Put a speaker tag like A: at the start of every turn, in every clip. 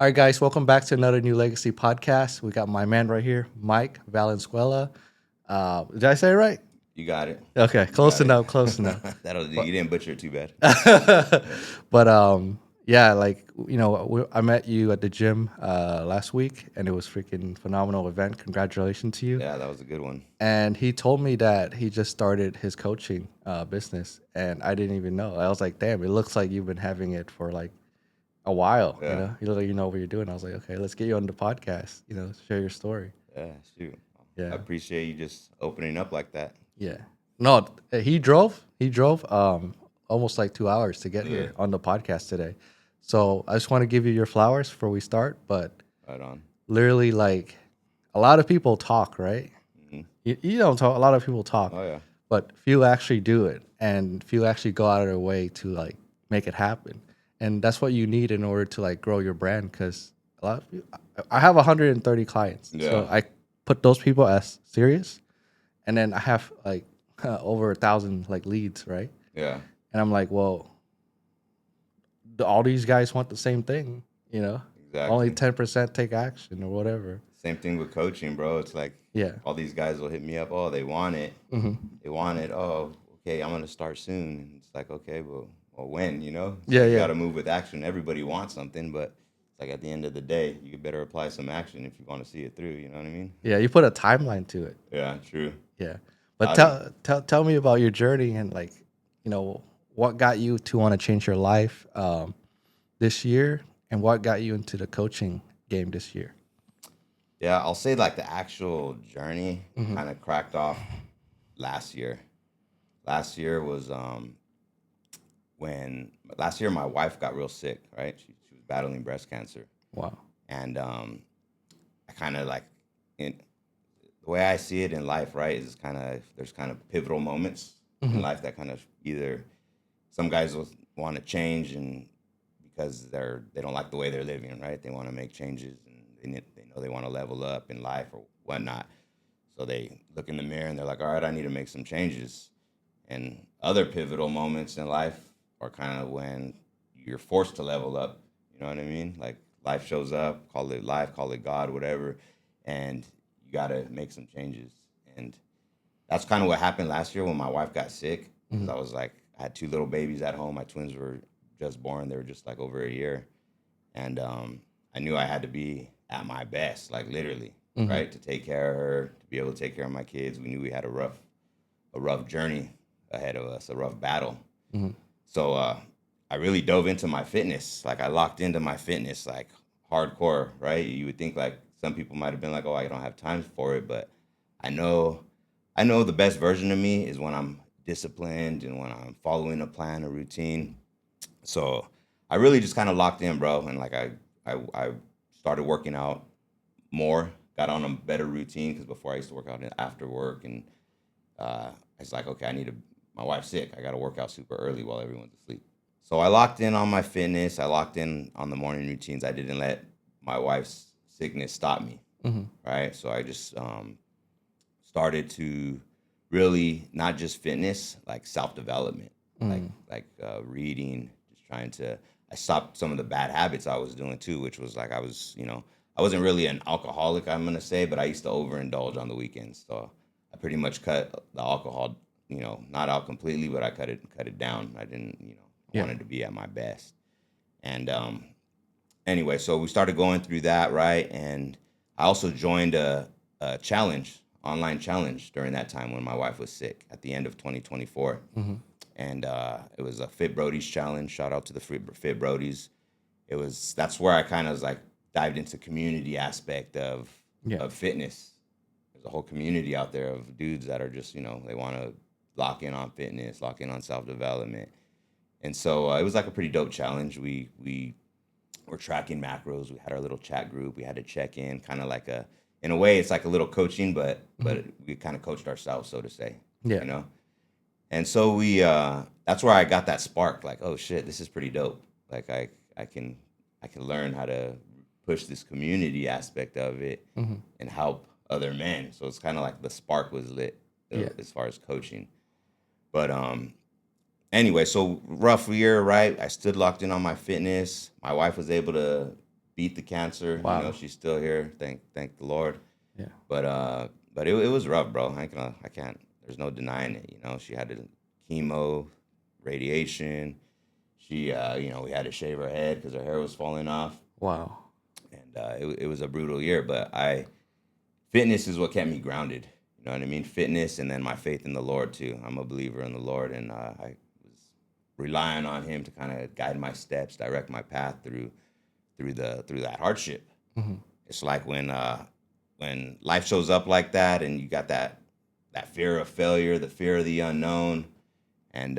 A: All right, guys, welcome back to another New Legacy podcast. We got my man right here, Mike Valenzuela. Did I say it right?
B: You got it.
A: Okay,
B: You
A: close
B: got it.
A: enough, close enough.
B: That'll do.
A: But,
B: You didn't butcher it too bad.
A: but yeah, I met you at the gym last week, and it was freaking phenomenal event. Congratulations to you.
B: Yeah, that was a good one.
A: And he told me that he just started his coaching business, and I didn't even know. I was like, damn, it looks like you've been having it for like a while.
B: Yeah,
A: You know what you're doing. I was like, okay, let's get you on the podcast. Share your story.
B: yeah, shoot. I
A: Yeah,
B: appreciate you just opening up like that.
A: yeah. No, he drove. He drove almost like 2 hours to get
B: Yeah,
A: here on the podcast today. So I just want to give you your flowers before we start. But
B: right on.
A: literally, like a lot of people talk, right?
B: Hmm.
A: You don't talk. A lot of people talk,
B: Oh yeah,
A: but few actually do it, and few actually go out of their way to like make it happen. And that's what you need in order to like grow your brand. Because a lot of people, I have 130 clients,
B: yeah,
A: so I put those people as serious, and then I have like over 1,000 like leads, right?
B: yeah.
A: And I'm like, well, all these guys want the same thing, you know. Only
B: Exactly.
A: 10% take action or whatever.
B: Same thing with coaching, bro. It's like
A: Yeah.
B: all these guys will hit me up. Oh, they want it.
A: Hmm.
B: They want it. Oh, okay. I'm gonna start soon. And it's like, okay, well, when? It's
A: Yeah,
B: like you
A: yeah.
B: got to move with action. Everybody wants something, but it's like at the end of the day, you better apply some action if you want to see it through. You know what I mean?
A: Yeah, you put a timeline to it.
B: Yeah, true.
A: Yeah. But
B: How do you,
A: tell me about your journey and like, what got you to want to change your life this year and what got you into the coaching game this year?
B: Yeah, I'll say like the actual journey
A: Hmm.
B: kind of cracked off last year. Last year was when last year my wife got real sick, right? She was battling breast cancer.
A: Wow.
B: And I kind of like, in, the way I see it in life, right, is there's kind of pivotal moments in
A: Hmm.
B: life that kind of either some guys will want to change and because they don't like the way they're living, right? They want to make changes and they know they want to level up in life or whatnot. So they look in the mirror and they're like, all right, I need to make some changes. And other pivotal moments in life are kind of when you're forced to level up. You know what I mean? Like life shows up, call it life, call it God, whatever, and you got to make some changes. And that's kind of what happened last year when my wife got sick because
A: Hmm.
B: I was like, I had two little babies at home. My twins were just born. They were just like over a year. And I knew I had to be at my best, like literally,
A: Hmm.
B: right? To take care of her, to be able to take care of my kids. We knew we had a rough journey ahead of us, a rough battle.
A: Hmm.
B: So I really dove into my fitness. Like I locked into my fitness like hardcore, right? You would think like some people might have been like, "Oh, I don't have time for it," but I know I know the best version of me is when I'm disciplined and when I'm following a plan, a routine. So I really just kind of locked in, bro, and like I started working out more, got on a better routine because before I used to work out after work and I was like, okay, my wife's sick. I got to work out super early while everyone's asleep. So I locked in on my fitness. I locked in on the morning routines. I didn't let my wife's sickness stop me,
A: Hmm.
B: right? So I just started to really not just fitness, like self development,
A: Hmm.
B: reading, just trying to. I stopped some of the bad habits I was doing too, which was like I wasn't really an alcoholic, I'm gonna say, but I used to overindulge on the weekends. So I pretty much cut the alcohol, not out completely, but I cut it down. I didn't, I
A: Yeah.
B: wanted to be at my best. And anyway, so we started going through that, right? And I also joined a challenge, online challenge during that time when my wife was sick at the end of 2024.
A: Hmm.
B: And it was a Fit Brody's challenge. Shout out to the Fit Brody's. That's where I kind of was like dived into community aspect
A: Yeah.
B: of fitness. There's a whole community out there of dudes that are just, they want to lock in on fitness, lock in on self development. And so it was like a pretty dope challenge. We were tracking macros. We had our little chat group. We had to check in, kind of like in a way, it's like a little coaching, but
A: Hmm.
B: we kind of coached ourselves, so to say,
A: Yeah.
B: you know. And so that's where I got that spark. Like, oh shit, this is pretty dope. Like I can I can learn how to push this community aspect of it
A: Hmm.
B: and help other men. So it's kind of like the spark was lit
A: Yeah.
B: as far as coaching. But anyway, so rough year, right? I stood locked in on my fitness. My wife was able to beat the cancer. You know,
A: Wow.
B: she's still here. Thank the Lord.
A: Yeah.
B: But it was rough, bro. I can't. There's no denying it. You know, she had to chemo, radiation. She, we had to shave her head because her hair was falling off,
A: Wow.
B: and it was a brutal year. But fitness is what kept me grounded. You know what I mean? Fitness, and then my faith in the Lord too. I'm a believer in the Lord, and I was relying on Him to kind of guide my steps, direct my path through that hardship.
A: Hmm.
B: It's like when life shows up like that, and you got that fear of failure, the fear of the unknown, and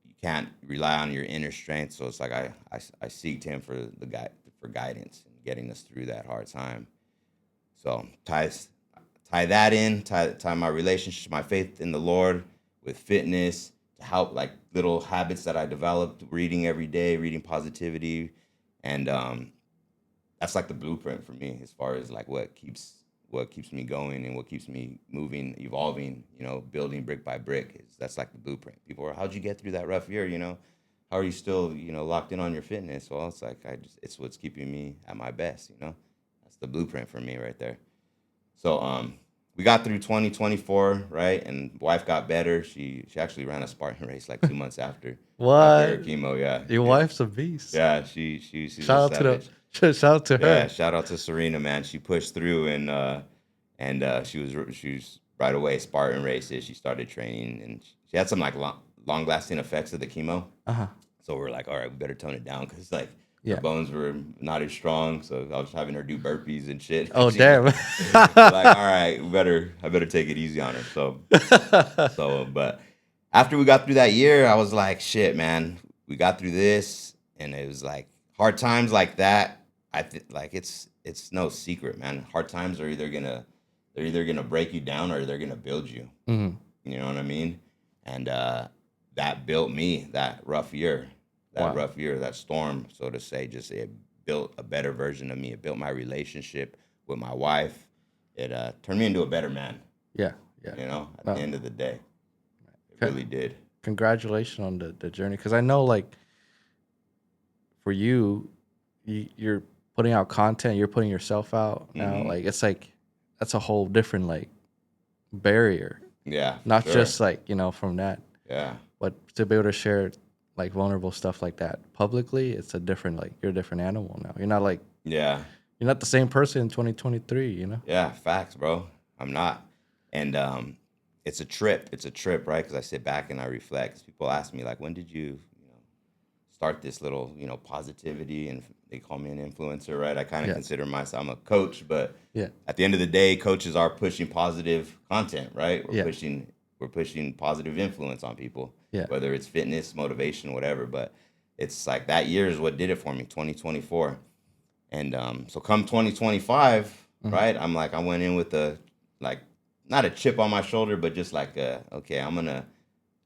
B: you can't rely on your inner strength. So it's like I seeked Him for for guidance and getting us through that hard time. So tie that in, tie my relationship, my faith in the Lord with fitness to help like little habits that I developed, reading every day, reading positivity, and that's like the blueprint for me as far as like what keeps me going and what keeps me moving, evolving, building brick by brick. That's like the blueprint. People are, how'd you get through that rough year? How are you still, locked in on your fitness? Well, it's like it's what's keeping me at my best, That's the blueprint for me right there. So we got through 2024, right? And wife got better. She actually ran a Spartan race like 2 months after her
A: What?
B: chemo. Yeah,
A: Your wife's a beast.
B: yeah. She's a
A: Shout out to
B: savage.
A: shout out to
B: Yeah,
A: her.
B: shout out to Serena, man. She pushed through and she was right away Spartan races. She started training and she had some like long lasting effects of the chemo.
A: Uh-huh.
B: So we're like, all right, we better tone it down because like her
A: Yeah.
B: bones were not as strong. So I was having her do burpees and shit.
A: Oh
B: She's
A: damn.
B: like, all right, I better take it easy on her. But after we got through that year, I was like, shit, man, we got through this, and it was like hard times like that. Like it's no secret, man. Hard times are they're either gonna break you down or they're gonna build you.
A: Hmm.
B: You know what I mean? And that built me
A: Wow.
B: that storm, so to say. Just it built a better version of me. It built my relationship with my wife. It turned me into a better man.
A: Yeah. Yeah.
B: At the
A: No.
B: end of the day, it
A: Con-
B: really did.
A: Congratulations on the journey, because I know like for you, you're putting out content, you're putting yourself out now.
B: Hmm.
A: Like it's like that's a whole different like barrier.
B: Yeah, for
A: Not
B: sure.
A: just like, from that,
B: Yeah,
A: but to be able to share like vulnerable stuff like that publicly, it's a different like you're a different animal now.
B: yeah,
A: You're not the same person in 2023.
B: yeah. Facts, bro. I'm not, and it's a trip. It's a trip, right? Because I sit back and I reflect. 'Cause people ask me like, when did you start this little, positivity, and they call me an influencer, right? I kind of
A: Yeah.
B: consider myself, I'm a coach, but
A: Yeah.
B: at the end of the day, coaches are pushing positive content, right?
A: Yeah.
B: We're pushing positive influence on people,
A: Yeah.
B: whether it's fitness, motivation, whatever. But it's like that year is what did it for me, 2024. And so come 2025,
A: Hmm.
B: right? I went in with like, not a chip on my shoulder, but just like, okay,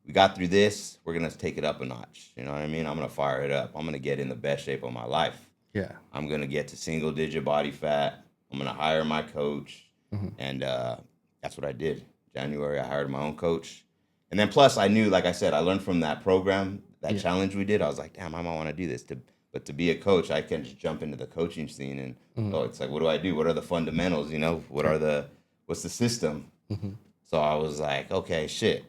B: we got through this. We're going to take it up a notch. You know what I mean? I'm going to fire it up. I'm going to get in the best shape of my life.
A: Yeah.
B: I'm going to get to single digit body fat. I'm going to hire my coach.
A: Hmm.
B: And that's what I did. January, I hired my own coach. And then plus I knew, like I said, I learned from that program, that
A: Yeah.
B: challenge we did. I was like, damn, I might want to do this. But to be a coach, I can't just jump into the coaching scene and,
A: Hmm.
B: oh, it's like, what do I do? What are the fundamentals? What's the system?
A: Hmm.
B: So I was like, okay, shit.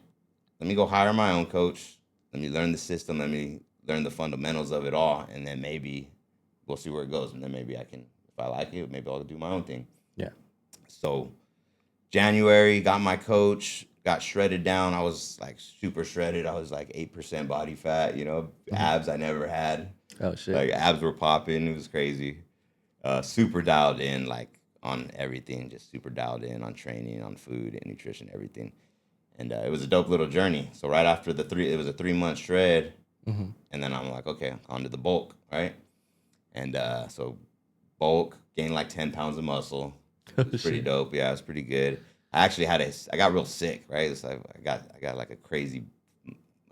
B: Let me go hire my own coach. Let me learn the system. Let me learn the fundamentals of it all. And then maybe we'll see where it goes. And then maybe I can, if I like it, maybe I'll do my own thing.
A: Yeah.
B: So January, got my coach, got shredded down. I was like super shredded. I was like 8% body fat,
A: Hmm.
B: abs I never had.
A: Oh shit.
B: Like abs were popping. It was crazy. Super dialed in, like on everything, just super dialed in on training, on food and nutrition, everything. And it was a dope little journey. So right after it was a 3 month shred.
A: Hmm.
B: And then I'm like, okay, on to the bulk, right? And so bulk, gained like 10 pounds of muscle.
A: Oh
B: It was pretty
A: shit.
B: dope. Yeah, it was pretty good. I got real sick, right? So I got like a crazy,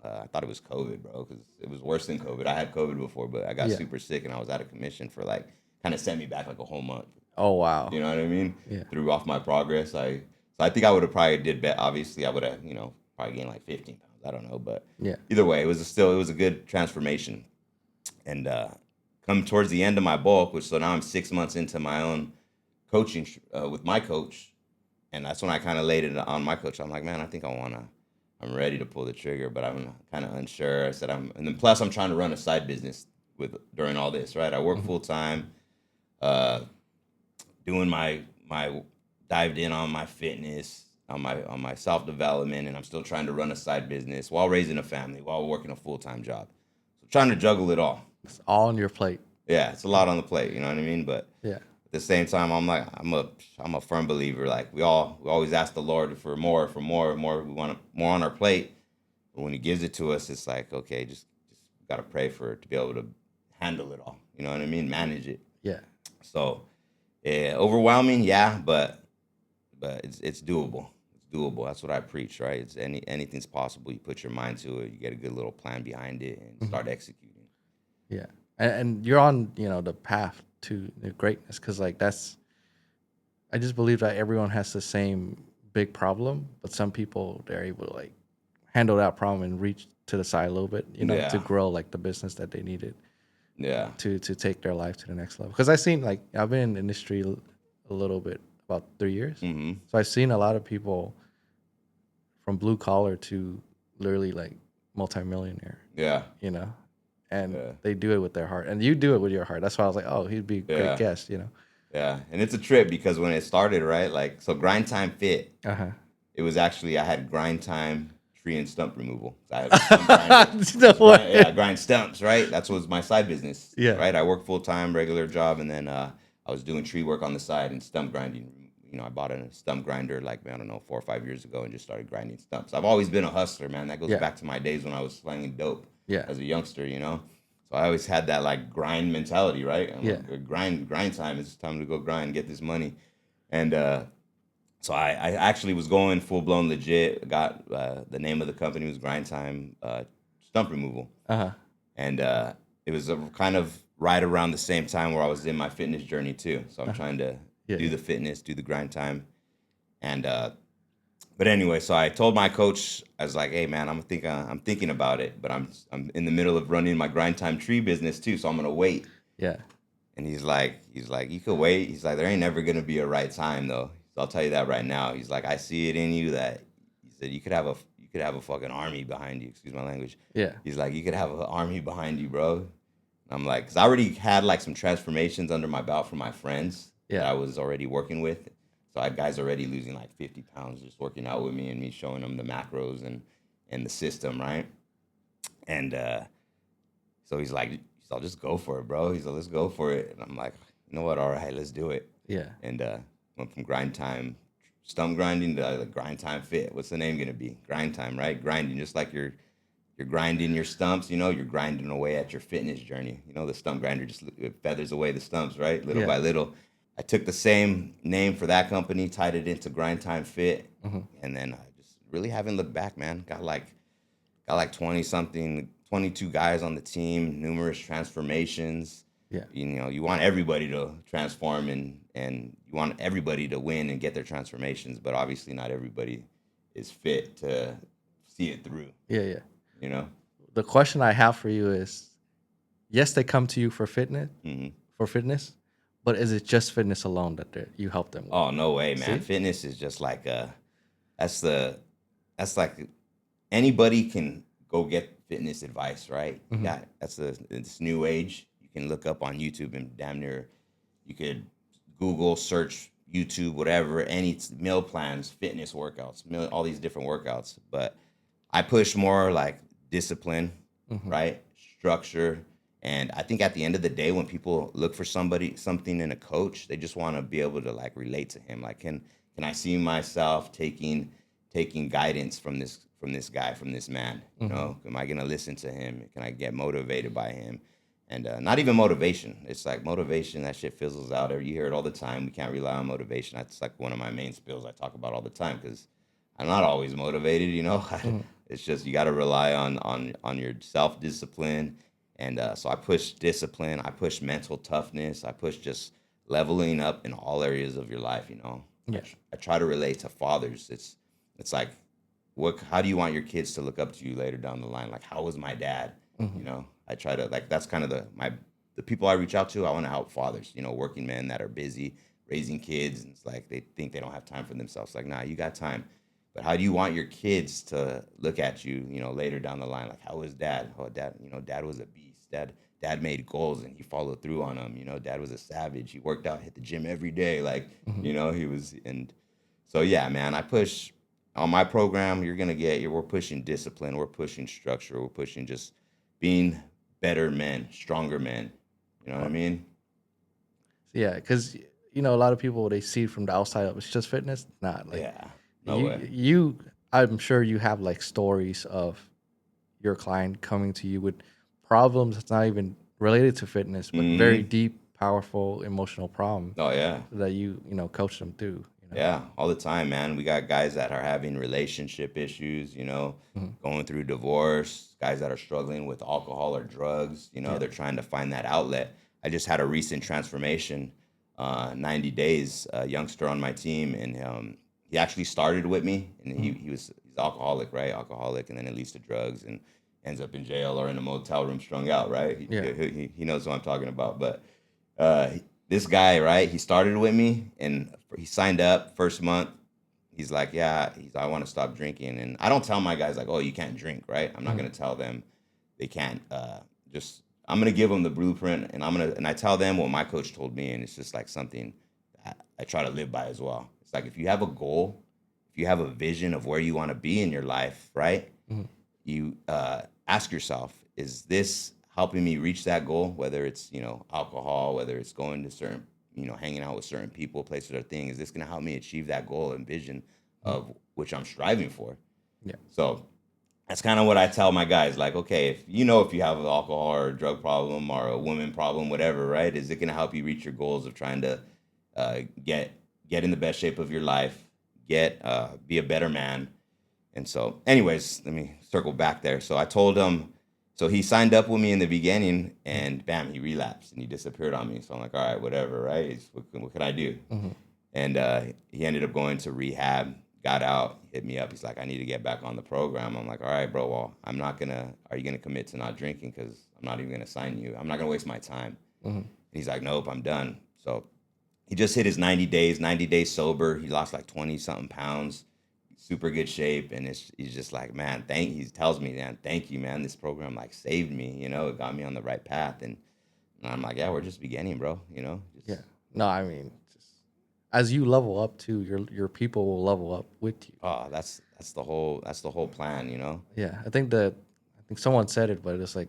B: I thought it was COVID, bro, because it was worse than COVID. I had COVID before, but I got
A: Yeah.
B: super sick and I was out of commission for like, kind of set me back like a whole month.
A: Oh wow.
B: You know what I mean?
A: Yeah.
B: Threw off my progress. So I think I would have probably did better. Obviously, I would have, probably gained like 15 pounds. I don't know, but
A: Yeah.
B: either way, it was a good transformation. And come towards the end of my bulk, which so now I'm 6 months into my own coaching with my coach, and that's when I kind of laid it on my coach. I'm like, man, I think I'm ready to pull the trigger, but I'm kind of unsure. I said and then plus I'm trying to run a side business during all this, right? I work
A: Mhm.
B: full time, uh, doing my dived in on my fitness, on my self development, and I'm still trying to run a side business while raising a family, while working a full time job. So trying to juggle it all.
A: It's all on your plate.
B: Yeah, it's a lot on the plate, you know what I mean? But
A: Yeah.
B: at the same time, I'm a firm believer. Like we always ask the Lord for more, more. We want more on our plate, but when He gives it to us, it's like okay, just gotta pray for it to be able to handle it all. You know what I mean? Manage it.
A: Yeah.
B: So, yeah, overwhelming, yeah, but it's doable. It's doable. That's what I preach, right? It's anything's possible. You put your mind to it. You get a good little plan behind it, and
A: Mhm.
B: start executing.
A: Yeah. And you're on, the path to the greatness because, like, I just believe that everyone has the same big problem, but some people, they're able to, like, handle that problem and reach to the side a little bit, to
B: Yeah,
A: grow, like, the business that they needed
B: yeah.
A: to take their life to the next level. Because I've been in the industry a little bit, about 3 years.
B: Hmm.
A: So I've seen a lot of people from blue collar to literally like multimillionaire,
B: Yeah,
A: you know, and
B: yeah,
A: they do it with their heart. And you do it with your heart. That's why I was like, oh, he'd be a great
B: yeah.
A: guest.
B: Yeah, and it's a trip because when it started, right? Like, so Grind Time Fit,
A: Uh huh.
B: it was actually I had Grind Time tree and stump removal. So I have a stump grinder.
A: No
B: Just grind, yeah,
A: way.
B: grind stumps, right? That's was my side business,
A: Yeah.
B: right? I work full time, regular job, and then I was doing tree work on the side and stump grinding. I bought a stump grinder like I don't know 4 or 5 years ago and just started grinding stumps. I've always been a hustler, man. That goes
A: Yeah.
B: back to my days when I was slanging dope
A: Yeah.
B: as a youngster. So I always had that like grind mentality, right? I'm
A: Yeah.
B: like, grind time. It's time to go grind, get this money. And so I actually was going full blown legit. Got the name of the company was Grind Time Stump Removal,
A: Uh huh.
B: and it was kind of right around the same time where I was in my fitness journey too. So I'm
A: Uh-huh.
B: trying to
A: Yeah.
B: do
A: Yeah.
B: the fitness, do the grind time, and but anyway, so I told my coach, I was like, "Hey, man, I'm thinking about it, but I'm in the middle of running my grind time tree business too, so I'm gonna wait."
A: Yeah.
B: And he's like, "You could wait." He's like, "There ain't never gonna be a right time though." So I'll tell you that right now. He's like, "I see it in you that," he said, "you could have a fucking army behind you." Excuse my language.
A: Yeah.
B: He's like, "You could have an army behind you, bro." And I'm like, because I already had like some transformations under my belt from my friends that
A: Yeah.
B: I was already working with. So I had guys already losing like 50 pounds just working out with me and me showing them the macros and the system, right? And so he's like, I'll just go for it, bro. He's like, let's go for it. And I'm like, you know what? All right, let's do it.
A: Yeah.
B: And went from grind time, stump grinding to grind time fit. What's the name gonna be? Grind time, right? Grinding, just like you're grinding your stumps. You're grinding away at your fitness journey. The stump grinder just it feathers away the stumps, right? Little
A: Yeah.
B: by little. I took the same name for that company, tied it into Grind Time Fit,
A: Hmm.
B: and then I just really haven't looked back, man. Got like 20 something, 22 guys on the team, numerous transformations.
A: Yeah.
B: You want everybody to transform and you want everybody to win and get their transformations, but obviously not everybody is fit to see it through,
A: Yeah. Yeah.
B: you know?
A: The question I have for you is, yes, they come to you
B: Hmm.
A: for fitness, but is it just fitness alone that you help them with?
B: Oh, no way, man.
A: See?
B: Fitness is just like that's the that's like anybody can go get fitness advice, right? You
A: Hmm.
B: got that's this new age. You can look up on YouTube and damn near you could Google search YouTube, whatever, any meal plans, fitness workouts, all these different workouts. But I push more like discipline,
A: Hmm.
B: right? Structure. And I think at the end of the day, when people look for something in a coach, they just want to be able to like relate to him. Like, can I see myself taking guidance from this guy, from this man?
A: Hmm.
B: Am I gonna listen to him? Can I get motivated by him? And not even motivation. It's like motivation. That shit fizzles out. You hear it all the time. We can't rely on motivation. That's like one of my main spills I talk about all the time because I'm not always motivated.
A: Hmm.
B: It's just you got to rely on your self discipline, and so I push discipline. I push mental toughness. I push just leveling up in all areas of your life.
A: Yeah.
B: I try to relate to fathers. It's like how do you want your kids to look up to you later down the line? Like how was my dad?
A: Hmm.
B: I try to like that's kind of the people I reach out to, I want to help fathers, working men that are busy raising kids, and it's like they think they don't have time for themselves. Like, nah, you got time. But how do you want your kids to look at you, later down the line? Like, how was dad? Oh, dad, dad was a beast. Dad made goals and he followed through on them. Dad was a savage. He worked out, hit the gym every day. Like,
A: Hmm.
B: he was. And so, yeah, man, I push on my program. We're pushing discipline. We're pushing structure. We're pushing just being better men, stronger men. You know what I mean?
A: Yeah, because a lot of people they see from the outside of it's just fitness. Not like
B: Yeah. No way.
A: you. I'm sure you have like stories of your client coming to you with problems that's not even related to fitness, but very
B: Hmm.
A: deep, powerful, emotional problem
B: Oh, yeah.
A: that coach them through.
B: Yeah, all the time, man. We got guys that are having relationship issues,
A: Mhm.
B: going through divorce, guys that are struggling with alcohol or drugs,
A: Yeah.
B: they're trying to find that outlet. I just had a recent transformation, 90 days, a youngster on my team, and he actually started with me, and
A: Mhm.
B: he's alcoholic, right? Alcoholic, and then it leads to drugs and ends up in jail or in a motel room strung out, right?
A: Yeah.
B: He knows what I'm talking about, but uh, this guy, right? He started with me, and he signed up first month. He's like, yeah, I want to stop drinking, and I don't tell my guys like, oh, you can't drink, right? I'm not
A: Mhm.
B: gonna tell them they can't. Just I'm gonna give them the blueprint, and I tell them what my coach told me, and it's just like something that I try to live by as well. It's like if you have a goal, if you have a vision of where you want to be in your life, right?
A: Mhm.
B: You ask yourself, is this helping me reach that goal? Whether it's alcohol, whether it's going to certain hanging out with certain people, places, or things, is this going to help me achieve that goal and vision
A: Mhm.
B: of which I'm striving for?
A: Yeah.
B: So that's kind of what I tell my guys. Like, okay, if you have an alcohol or a drug problem or a woman problem, whatever, right? Is it going to help you reach your goals of trying to uh, get get in the best shape of your life, be a better man, and so, anyways, let me circle back there. So I told him, so he signed up with me in the beginning,
A: Mhm.
B: and bam, he relapsed and he disappeared on me. So I'm like, all right, whatever, right? What can I do?
A: Mhm.
B: And he ended up going to rehab, got out, hit me up. He's like, I need to get back on the program. I'm like, all right, bro. Well, are you gonna commit to not drinking? Because I'm not even gonna sign you. I'm not gonna waste my time.
A: Mhm.
B: And he's like, nope, I'm done. So he just hit his 90 days sober. He lost like 20 something pounds, super good shape. And he's just like, man, he tells me, man, thank you, man. This program like saved me, it got me on the right path. And I'm like, yeah, we're just beginning, bro,
A: Yeah.
B: just,
A: No, I mean, just as you level up too, your people will level up with you.
B: oh, that's the whole plan.
A: Yeah, I think someone said it, but it's like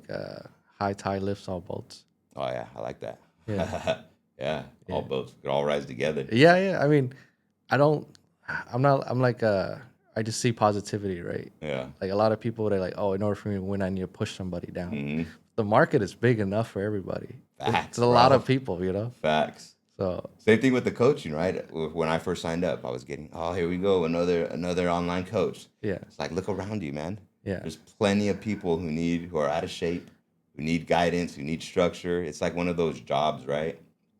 A: high tide lifts all boats.
B: Oh yeah, I like that.
A: Yeah,
B: Yeah, all
A: yeah,
B: boats could all rise together.
A: yeah, yeah. I mean, I don't. I'm not. I'm like I just see positivity, right?
B: Yeah.
A: Like a lot of people, they're like, oh, in order for me to win, I need to push somebody down.
B: Hmm.
A: The market is big enough for everybody. It's
B: Facts,
A: a lot
B: bro.
A: of people.
B: Facts.
A: So
B: Same thing with the coaching, right? When I first signed up, I was getting, oh, here we go, another online coach.
A: yeah,
B: It's like, look around you, man.
A: yeah,
B: There's plenty of people who are out of shape, who need guidance, who need structure. It's like one of those jobs, right?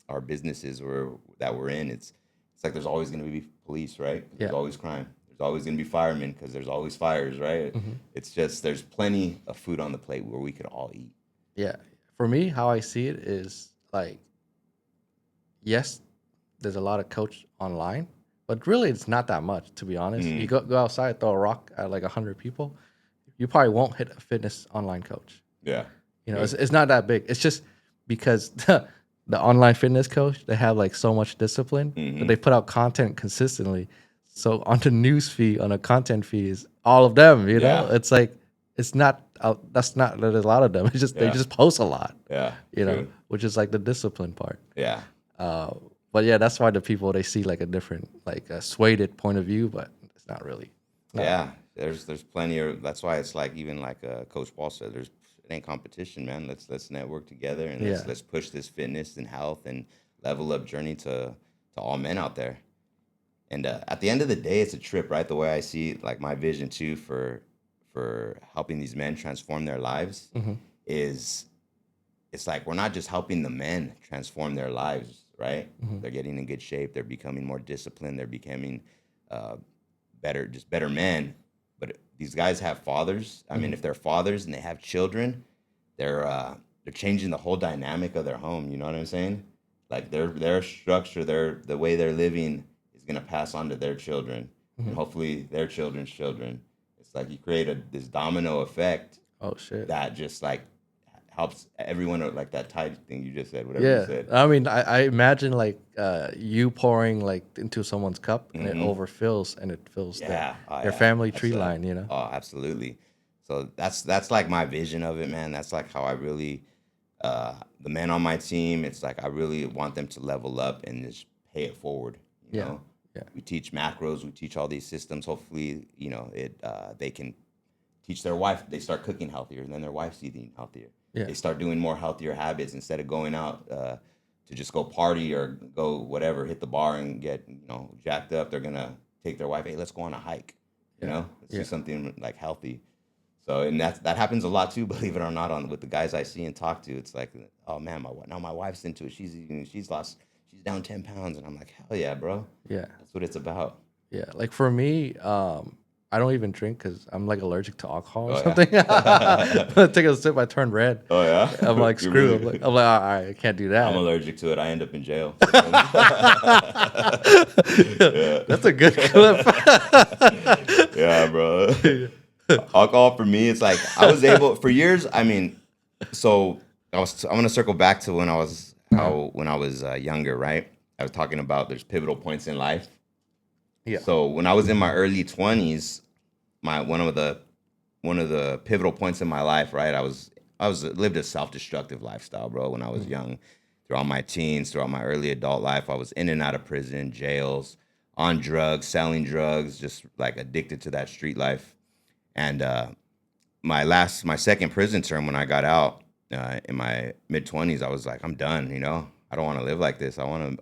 B: Our businesses that we're in. It's like there's always going to be police, right? 'Cause there's
A: yeah,
B: always crime. There's always going to be firemen because there's always fires, right?
A: hmm
B: It's just there's plenty of food on the plate where we could all eat.
A: yeah. For me, how I see it is like, yes, there's a lot of coach online, but really it's not that much to be honest. You
B: Mm,
A: go outside, throw a rock at like 100 people, you probably won't hit a fitness online coach.
B: yeah.
A: It's,
B: Good.
A: it's not that big. It's just because the online fitness coach they have like so much discipline that
B: Hmm.
A: they put out content consistently. So on the news feed, on the content feed is all of them.
B: Yeah.
A: It's like it's not. That's not. There's a lot of them. It's just they
B: Yeah.
A: just post a lot.
B: Yeah. True.
A: Which is like the discipline part.
B: Yeah.
A: Uh, but yeah, that's why the people they see like a different, like a swayed point of view, but it's not really. No.
B: Yeah, there's plenty of. That's why it's like even like Coach Paul said, it ain't competition, man. Let's network together and let's
A: Yeah.
B: let's push this fitness and health and level up journey to all men out there. And at the end of the day, it's a trip, right? The way I see it, like my vision too for helping these men transform their lives
A: Hmm.
B: is it's like we're not just helping the men transform their lives, right?
A: Hmm.
B: They're getting in good shape. They're becoming more disciplined. They're becoming uh, better men. But these guys have fathers. I mean,
A: Hmm.
B: if they're fathers and they have children, they're uh, they're changing the whole dynamic of their home. You know what I'm saying? Like their structure, the way they're living is gonna pass on to their children, and
A: Mhm.
B: hopefully their children's children. It's like you create this domino effect
A: Oh shit.
B: that just like helps everyone, like that tide thing you just said, whatever you
A: Yeah.
B: said.
A: I mean, I imagine like you pouring like into someone's cup and it
B: Hmm.
A: overfills and it fills
B: Yeah, oh
A: their
B: yeah,
A: family
B: that's
A: tree line, you know?
B: oh, absolutely. So that's like my vision of it, man. That's like how I really, the men on my team. It's like I really want them to level up and just pay it forward. You
A: Yeah.
B: know,
A: Yeah.
B: we teach macros, we teach all these systems. Hopefully, they can teach their wife. They start cooking healthier, and then their wife's eating healthier.
A: Yeah.
B: They start doing more healthier habits instead of going out to just go party or go whatever, hit the bar and get jacked up. They're gonna take their wife. Hey, let's go on a hike.
A: Yeah.
B: Let's do
A: Yeah.
B: something like healthy. So, and that happens a lot too. Believe it or not, on with the guys I see and talk to, it's like, oh man, now my wife's into it. She's down 10 pounds, and I'm like, hell yeah, bro.
A: Yeah.
B: That's what it's about.
A: Yeah. Like for me, I don't even drink because I'm like allergic to alcohol or
B: Oh
A: something.
B: yeah.
A: When I take a sip, I turn red.
B: Oh
A: I'm
B: yeah.
A: like,
B: You
A: screw.
B: really?
A: I'm like, all right, I can't do
B: I'm
A: that.
B: allergic to it. I end up in jail. Yeah.
A: That's a good clip.
B: Yeah, bro.
A: Yeah.
B: Alcohol for me, it's like I was able for years. I mean, so I'm gonna circle back to
A: Uh-huh.
B: when I was younger, right? I was talking about there's pivotal points in life.
A: Yeah.
B: So when I was in my early 20s, my one of the pivotal points in my life, right? I was lived a self-destructive lifestyle, bro, when I was
A: Mhm.
B: young. Throughout my teens, throughout my early adult life, I was in and out of prison, jails, on drugs, selling drugs, just like addicted to that street life. And my second prison term when I got out in my mid 20s, I was like, I'm done. I don't want to live like this. I want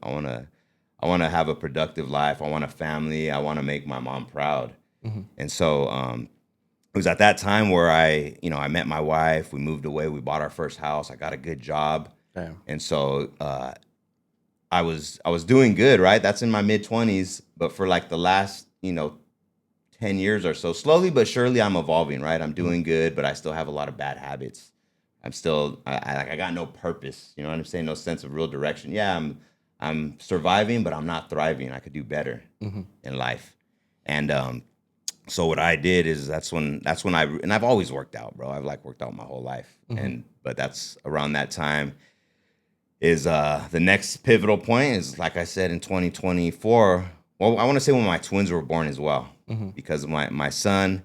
B: to have a productive life. I want a family. I want to make my mom proud.
A: Mhm.
B: And so it was at that time where I met my wife. We moved away. We bought our first house. I got a good job,
A: Damn.
B: and so I was doing good. Right, that's in my mid 20s. But for like the last 10 years or so, slowly but surely, I'm evolving. Right, I'm
A: Mhm.
B: doing good, but I still have a lot of bad habits. I'm still I got no purpose. You know what I'm saying? No sense of real direction. Yeah, I'm surviving, but I'm not thriving. I could do better
A: Mhm.
B: in life, and so what I did is that's when and I've always worked out, bro. I've like worked out my whole life.
A: Mhm.
B: And but that's around that time is the next pivotal point is like I said in 2024. Well, I want to say when my twins were born as well.
A: Mhm.
B: Because my son,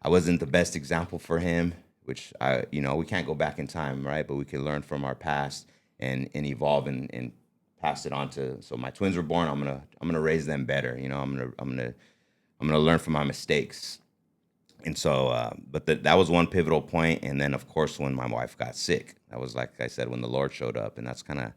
B: I wasn't the best example for him, which we can't go back in time, right? But we can learn from our past and evolve and pass it on to so my twins were born, I'm gonna raise them better. I'm gonna learn from my mistakes. And so, but that was one pivotal point. And then, of course, when my wife got sick, that was like I said, when the Lord showed up, and that's kind of,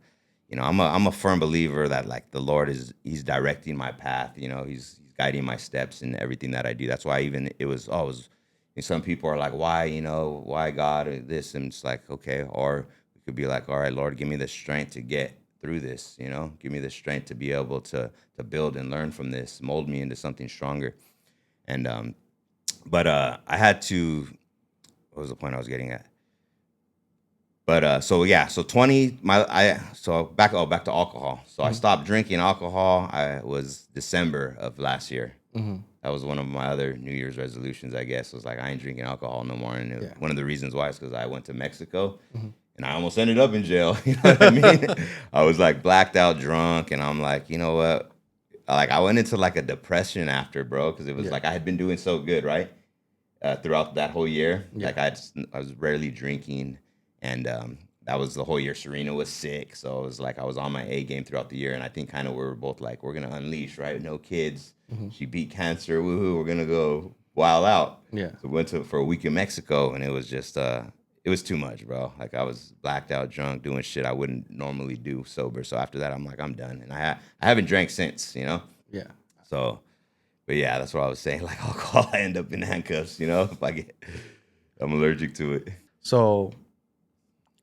B: I'm a firm believer that like the Lord He's directing my path. He's guiding my steps and everything that I do. That's why even and some people are like, why, why God or this, and it's like okay, or we could be like, all right, Lord, give me the strength to get through this. Give me the strength to be able to build and learn from this, mold me into something stronger. And but I had to. What was the point I was getting at? But so yeah, so 20. Back to alcohol. So I
A: Mhm.
B: stopped drinking alcohol. I was December of last year.
A: Mhm.
B: That was one of my other New Year's resolutions, I guess. Was like I ain't drinking alcohol no more. And
A: Yeah.
B: one of the reasons why is because I went to Mexico
A: Mhm.
B: and I almost ended up in jail. You know what I mean? I was like blacked out drunk, and I'm like, you know what? Like I went into like a depression after, bro, because it was
A: Yeah.
B: like I had been doing so good, right? Throughout that whole year.
A: Yeah.
B: Like I was rarely drinking, and that was the whole year. Serena was sick, so it was like I was on my A game throughout the year. And I think kind of we were both like, we're gonna unleash, right? No kids.
A: Mhm.
B: She beat cancer. Woohoo! We're gonna go wild out.
A: Yeah.
B: So we went for a week in Mexico, and it was just it was too much, bro. Like I was blacked out, drunk, doing shit I wouldn't normally do sober. So after that, I'm like, I'm done, and I haven't drank since,
A: Yeah.
B: So but yeah, that's what I was saying. Like alcohol, I end up in handcuffs. If I'm allergic to it.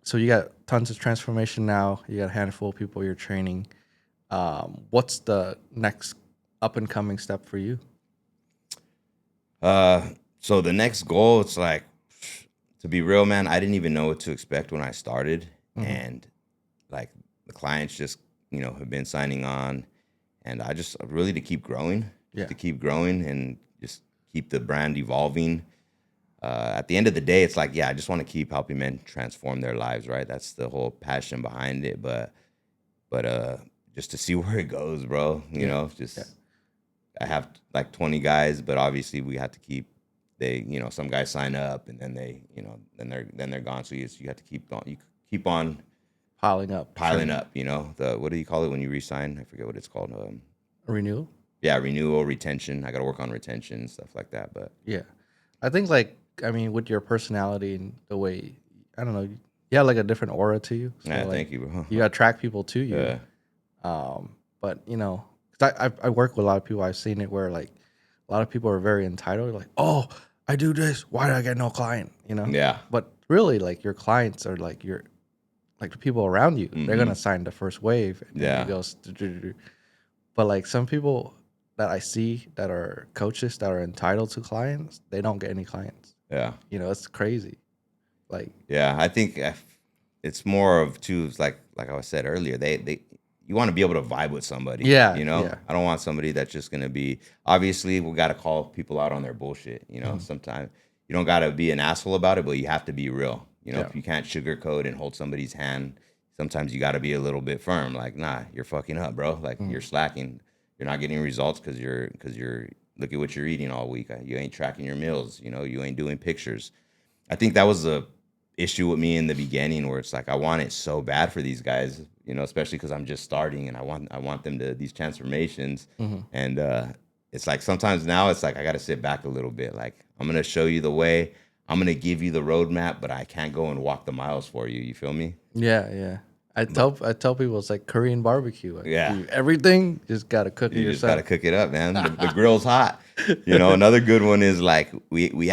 A: So you got tons of transformation now. You got a handful of people you're training. What's the next up and coming step for you?
B: Uh, so the next goal, it's like to be real, man, I didn't even know what to expect when I started,
A: Hmm.
B: and like the clients just have been signing on, and I just really to keep growing, just
A: Yeah.
B: to keep growing and just keep the brand evolving. At the end of the day, it's like, yeah, I just want to keep helping men transform their lives, right? That's the whole passion behind it. But just to see where it goes, bro.
A: Yeah. Yeah.
B: Just I have like 20 guys, but obviously we have to keep some guys sign up and then then they're gone. So you have to keep on you keep on
A: Piling up
B: piling
A: training,
B: up. The what do you call it when you resign? I forget what it's called.
A: renewal.
B: Yeah, renewal, retention. I got to work on retention and stuff like that. But
A: Yeah. I think like I mean with your personality and the way I don't know, you have like a different aura to you. So
B: yeah,
A: like
B: thank you, bro.
A: you attract people to you.
B: Yeah,
A: But you know, 'cause I work with a lot of people. I've seen it where like a lot of people are very entitled. Like, oh, I do this. Why do I get no client? You know.
B: yeah,
A: But really, like your clients are like your like the people around you. They're
B: mm-hmm.
A: gonna sign the first wave, and then it
B: Yeah,
A: goes. But like some people that I see that are coaches that are entitled to clients, they don't get any clients.
B: yeah.
A: You know, it's crazy. Like,
B: Yeah, I think it's more of too. It's like I said earlier. They you want to be able to vibe with somebody.
A: yeah, yeah,
B: I don't want somebody that's just gonna be. Obviously, we got to call people out on their bullshit.
A: mhm,
B: Sometimes you don't got to be an asshole about it, but you have to be real.
A: yeah,
B: If you can't sugarcoat and hold somebody's hand, sometimes you got to be a little bit firm. Like, nah, you're fucking up, bro. Like
A: mhm,
B: you're slacking. You're not getting results because you're look at what you're eating all week. You ain't tracking your meals. You ain't doing pictures. I think that was a issue with me in the beginning where it's like I want it so bad for these guys, especially because I'm just starting and I want them to these transformations.
A: mhm.
B: And it's like sometimes now it's like I got to sit back a little bit. Like I'm gonna show you the way, I'm gonna give you the roadmap, but I can't go and walk the miles for you. You feel me?
A: Yeah, yeah.
B: But
A: I tell people it's like Korean barbecue. Like
B: yeah,
A: you everything just gotta cook it
B: you just got to
A: yourself.
B: cook it up, man. The grill's hot. Another good one is like we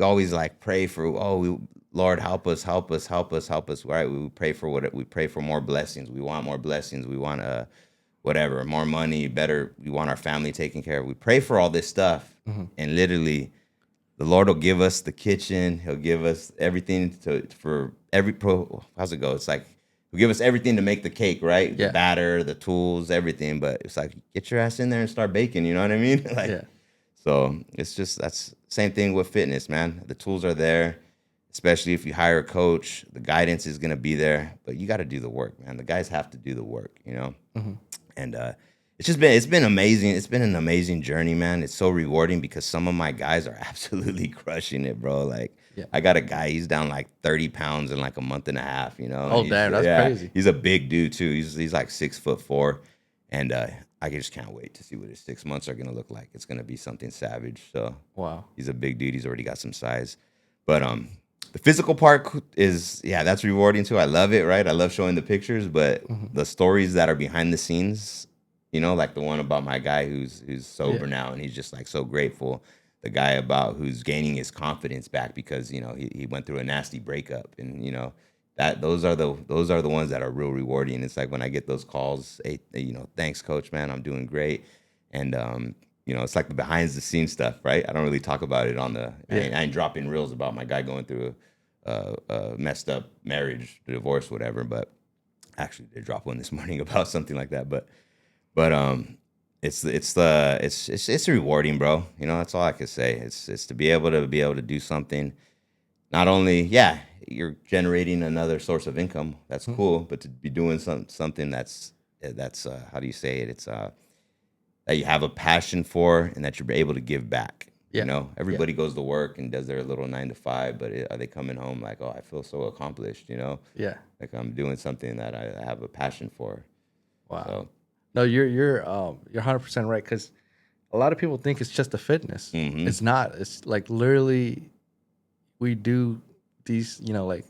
B: always like pray for Lord help us, help us, help us, help us. Right? We pray for we pray for more blessings. We want more blessings. We want whatever, more money, better. We want our family taken care of. We pray for all this stuff,
A: Mhm.
B: and literally the Lord will give us the kitchen. He'll give us everything for every pro. How's it go? It's like he'll give us everything to make the cake, right? The
A: Yeah,
B: batter, the tools, everything. But it's like get your ass in there and start baking. You know what I mean? Like
A: yeah,
B: so. It's just that's same thing with fitness, man. The tools are there, especially if you hire a coach. The guidance is gonna be there, but you got to do the work, man. The guys have to do the work.
A: mhm,
B: And it's been amazing. It's been an amazing journey, man. It's so rewarding because some of my guys are absolutely crushing it, bro. Like
A: yeah.
B: I got a guy, he's down like 30 pounds in like a month and a half, and
A: Oh
B: he's
A: damn, that's
B: yeah,
A: crazy.
B: he's a big dude too. He's like 6'4", and I just can't wait to see what his 6 months are gonna look like. It's gonna be something savage. So
A: Wow.
B: he's a big dude. He's already got some size, but the physical part is yeah, that's rewarding too. I love it, right? I love showing the pictures, but
A: Mhm.
B: the stories that are behind the scenes, like the one about my guy who's
A: Yeah,
B: sober now and he's just like so grateful. The guy about who's gaining his confidence back because he went through a nasty breakup, and that those are the ones that are real rewarding. It's like when I get those calls, hey, thanks coach, man, I'm doing great, and it's like the behind the scenes stuff, right? I don't really talk about it on
A: yeah,
B: I ain't dropping reels about my guy going through a messed up marriage, divorce, whatever. But actually, they dropped one this morning about something like that. But it's rewarding, bro. That's all I could say. It's to be able to do something. Not only, yeah, you're generating another source of income. That's
A: mhm,
B: cool, but to be doing something that's how do you say it? It's that you have a passion for and that you're able to give back.
A: yeah, yeah,
B: Everybody goes to work and does their little 9 to 5, but are they coming home like, oh, I feel so accomplished,
A: yeah.
B: like I'm doing something that I have a passion for.
A: Wow.
B: So,
A: No, you're 100% right because a lot of people think it's just a fitness.
B: hmm
A: It's not. It's like literally we do these, like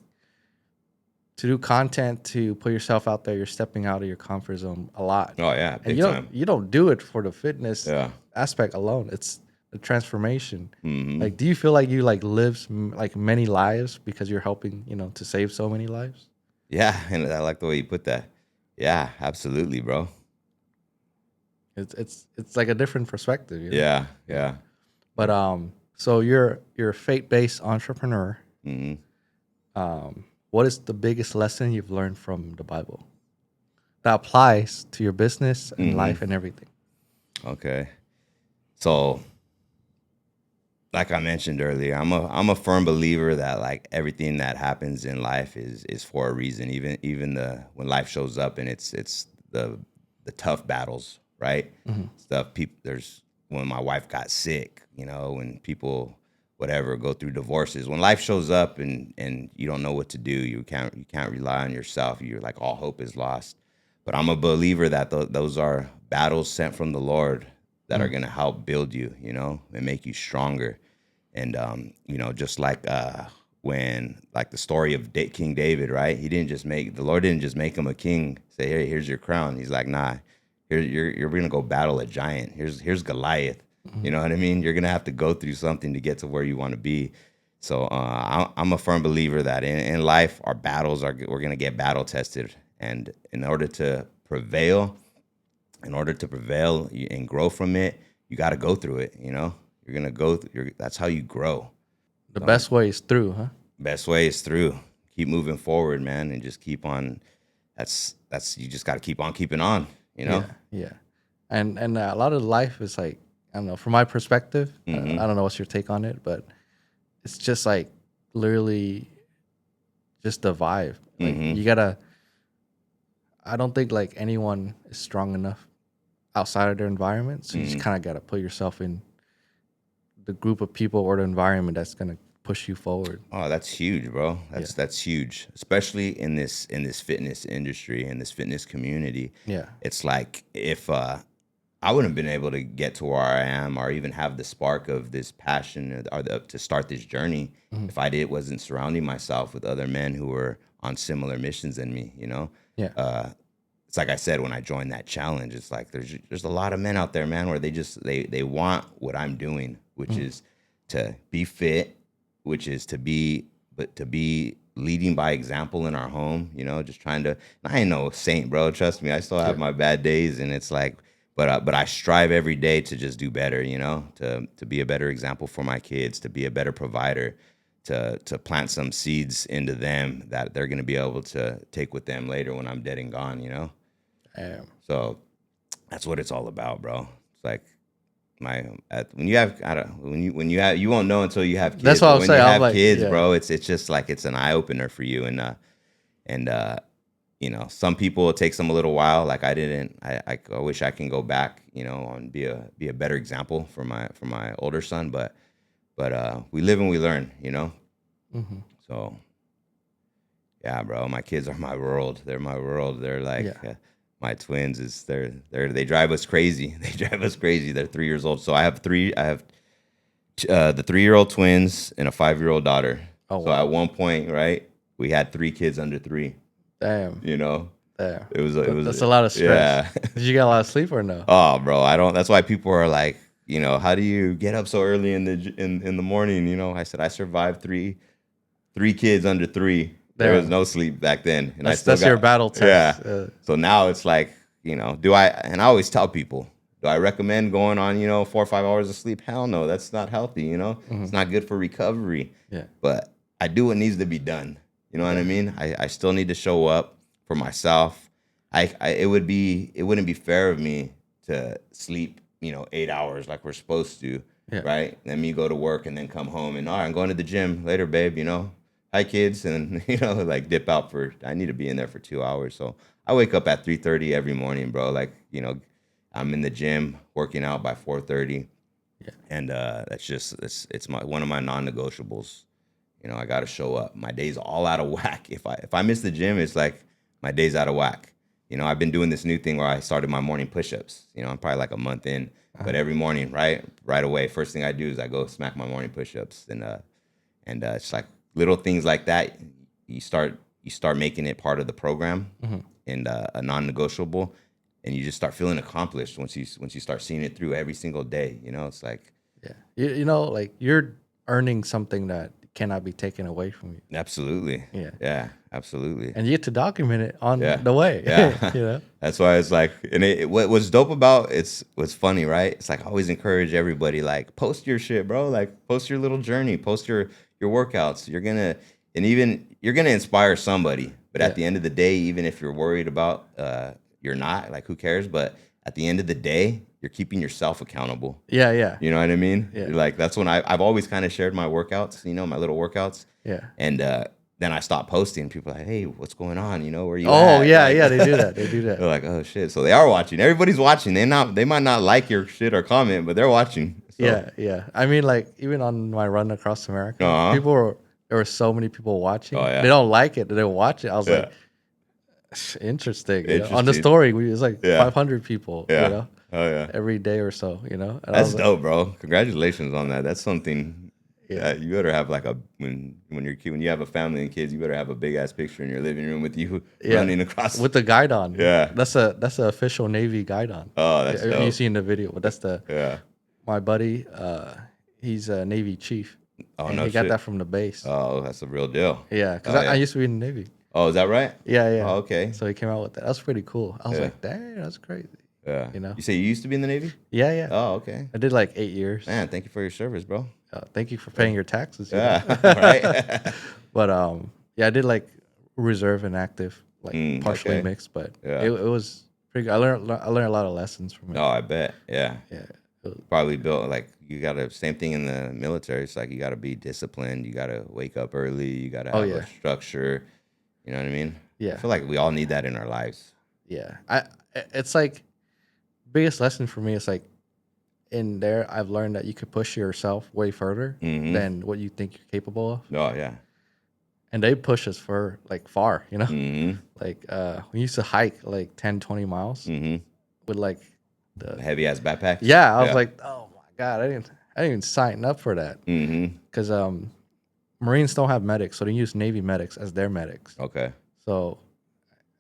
A: to do content to put yourself out there. You're stepping out of your comfort zone a lot,
B: oh yeah,
A: and
B: big time.
A: you don't do it for the fitness
B: Yeah.
A: aspect alone. It's the transformation.
B: hmm
A: Like, do you feel like you like lives like many lives because you're helping, to save so many lives?
B: Yeah, and I like the way you put that. Yeah, absolutely, bro.
A: It's like a different perspective.
B: Yeah,
A: Yeah.
B: yeah.
A: But so you're a faith based entrepreneur.
B: hmm
A: What is the biggest lesson you've learned from the Bible that applies to your business and
B: Mm-hmm.
A: life and everything?
B: Okay. So, like I mentioned earlier, I'm a firm believer that like everything that happens in life is for a reason. Even the when life shows up and it's the tough battles, right?
A: Hmm.
B: Stuff people there's when my wife got sick, when people whatever go through divorces. When life shows up and you don't know what to do, you can't rely on yourself. You're like all hope is lost. But I'm a believer that those are battles sent from the Lord that are
A: Hmm.
B: going to help build you, and make you stronger. And just like when like the story of King David, right? He didn't just make the Lord didn't just make him a king. Say, hey, here's your crown. He's like, nah, here you're gonna go battle a giant. Here's Goliath.
A: Hmm.
B: You know what I mean? You're gonna have to go through something to get to where you want to be. So I'm a firm believer that in life our battles we're gonna get battle tested, and in order to prevail and grow from it, you got to go through it. You're gonna go. That's how you grow.
A: The
B: So
A: best way is through, huh?
B: best way is through. Keep moving forward, man, and just keep on. That's you just got to keep on keeping on. You know.
A: Yeah, yeah. And a lot of life is like, I don't know. From my perspective, I
B: Mm-hmm.
A: don't know what's your take on it, but it's just like literally just the vibe. Like
B: Mm-hmm.
A: you gotta. I don't think like anyone is strong enough outside of their environment, so you just
B: Mm-hmm.
A: kind of gotta put yourself in the group of people or the environment that's gonna push you forward.
B: Oh, that's huge, bro.
A: Yeah,
B: That's huge, especially in this fitness industry, in this fitness community.
A: yeah.
B: It's like if I wouldn't have been able to get to where I am or even have the spark of this passion to start this journey
A: Hmm.
B: if I wasn't surrounding myself with other men who were on similar missions than me.
A: Yeah.
B: Uh, it's like I said when I joined that challenge. It's like there's a lot of men out there, man, where they want what I'm doing, which
A: Hmm.
B: is to be fit, which is to be leading by example in our home. Just trying to. I ain't no saint, bro. Trust me, I still have
A: Yeah.
B: my bad days, and it's like, but I strive every day to just do better. To be a better example for my kids, to be a better provider, to plant some seeds into them that they're going to be able to take with them later when I'm dead and gone.
A: Um,
B: So that's what it's all about, bro. It's like when you have I don't when you have you won't know until you have
A: that's
B: kids,
A: what
B: but
A: I'm
B: when you
A: saying. I'm
B: have
A: like,
B: kids,
A: yeah.
B: bro, it's just like it's an eye opener for you. And some people it takes them a little while. Like I didn't. I wish I can go back, and be a better example for my older son. But we live and we learn.
A: Hmm.
B: So yeah, bro, my kids are my world. They're my world. They're like
A: Yeah.
B: my twins. They drive us crazy. They drive us crazy. They're 3 years old. So I have three. I have the 3-year-old twins and a 5-year-old daughter.
A: Oh
B: So at
A: wow.
B: one point, right, we had 3 kids under 3.
A: Damn.
B: You know,
A: Damn.
B: it was
A: That's a lot of stress.
B: yeah.
A: Did you get a lot of sleep or no?
B: Oh, bro, I don't. That's why people are like, how do you get up so early in the morning? I said I survived three kids under 3. There was
A: Damn.
B: no sleep back then, and I still
A: That's your
B: got
A: battle
B: yeah.
A: test.
B: So now it's like, do I? And I always tell people, do I recommend going on 4 or 5 hours of sleep? Hell no, that's not healthy. It's
A: Mhm.
B: not good for recovery.
A: Yeah.
B: But I do what needs to be done. You know what I
A: Yeah.
B: mean? I still need to show up for myself. It wouldn't be fair of me to sleep 8 hours like we're supposed to,
A: Yeah.
B: right? Let me go to work and then come home and all right, I'm going to the gym later, babe. Hi kids, and like dip out for. I need to be in there for 2 hours. So I wake up at 3:30 every morning, bro. Like I'm in the gym working out by 4:30,
A: Yeah.
B: and that's just it's my one of my non-negotiables. I got to show up. My day's all out of whack. If I miss the gym, it's like my day's out of whack. I've been doing this new thing where I started my morning push-ups. I'm probably like a month in, but
A: Uh-huh.
B: every morning, right away, first thing I do is I go smack my morning push-ups, and it's like little things like that. You start making it part of the program
A: Mhm.
B: and a non-negotiable, and you just start feeling accomplished once you start seeing it through every single day. It's like
A: Yeah. Like you're earning something that cannot be taken away from you.
B: absolutely,
A: Yeah.
B: yeah, absolutely.
A: And you get to document it on
B: Yeah,
A: the way.
B: yeah.
A: you know?
B: That's why it's like, and what was dope about it's what's funny, right? It's like I always encourage everybody, like post your shit, bro. Like post your little journey, post your workouts. You're gonna and even you're gonna inspire somebody. But
A: Yeah.
B: at the end of the day, even if you're worried about, you're not like, who cares? But at the end of the day, you're keeping yourself accountable.
A: Yeah, yeah,
B: You know what I mean?
A: yeah,
B: Like that's when I've always kind of shared my workouts, my little workouts,
A: yeah.
B: and then I stopped posting. People are like, hey, what's going on? Where you
A: Oh,
B: at?
A: yeah,
B: Like,
A: yeah. They do that. They do
B: they're
A: that.
B: like, oh shit. So they are watching. Everybody's watching. They might not like your shit or comment, but they're watching. So
A: Yeah, yeah. I mean, like even on my run across America,
B: uh huh.
A: people were there were so many people
B: Oh
A: watching. They
B: yeah,
A: don't like it. They don't watch it. I was
B: yeah.
A: like, interesting. On the
B: Interesting.
A: story, it's like
B: Yeah,
A: 500 people.
B: yeah. Oh yeah.
A: Every day or so. And I
B: That's
A: was like,
B: dope, bro. Congratulations on that. That's something
A: yeah,
B: that you better have like when you have a family and kids, you better have a big ass picture in your living room with you
A: yeah.
B: running across.
A: With the guide on.
B: Yeah.
A: That's a official Navy guide on.
B: Oh, that's
A: You
B: dope.
A: see in the video, but that's the
B: Yeah.
A: my buddy. He's a Navy chief,
B: Oh
A: and
B: no
A: he got
B: shit.
A: that from the base.
B: Oh, that's a real deal.
A: Yeah, because
B: Oh
A: I
B: yeah.
A: used to be in the Navy.
B: Oh, is that right?
A: Yeah,
B: Oh,
A: yeah.
B: okay.
A: So he came out with that. That was pretty cool. I was
B: Yeah.
A: like, dang, that's crazy.
B: Yeah.
A: You know?
B: You say you used to be in the Navy?
A: Yeah, yeah.
B: Oh, okay.
A: I did like 8 years.
B: Man, thank you for your service, bro.
A: Thank you for
B: Yeah.
A: paying your taxes.
B: Yeah. Right.
A: But yeah, I did like reserve and active, like partially
B: Okay.
A: mixed. But
B: Yeah.
A: it was pretty good. I learned a lot of lessons from it.
B: Oh, I bet. Yeah.
A: Yeah.
B: Probably built like you gotta same thing in the military. It's like you gotta be disciplined. You gotta wake up early. You gotta
A: Oh
B: have a
A: yeah,
B: structure. You know what I mean? I
A: yeah,
B: feel like we all need that in our lives.
A: yeah. It's like biggest lesson for me is like in there I've learned that you could push yourself way further
B: Mm-hmm.
A: than what you think you're capable of.
B: Oh yeah.
A: And they push us for like far,
B: Mm-hmm.
A: Like we used to hike like 10, 20 miles
B: Mm-hmm.
A: with like the
B: Heavy ass backpacks.
A: yeah, I was
B: Yeah.
A: like, oh my god, I didn't even sign up for that
B: Mm-hmm.
A: because Marines don't have medics, so they use Navy medics as their medics.
B: Okay.
A: So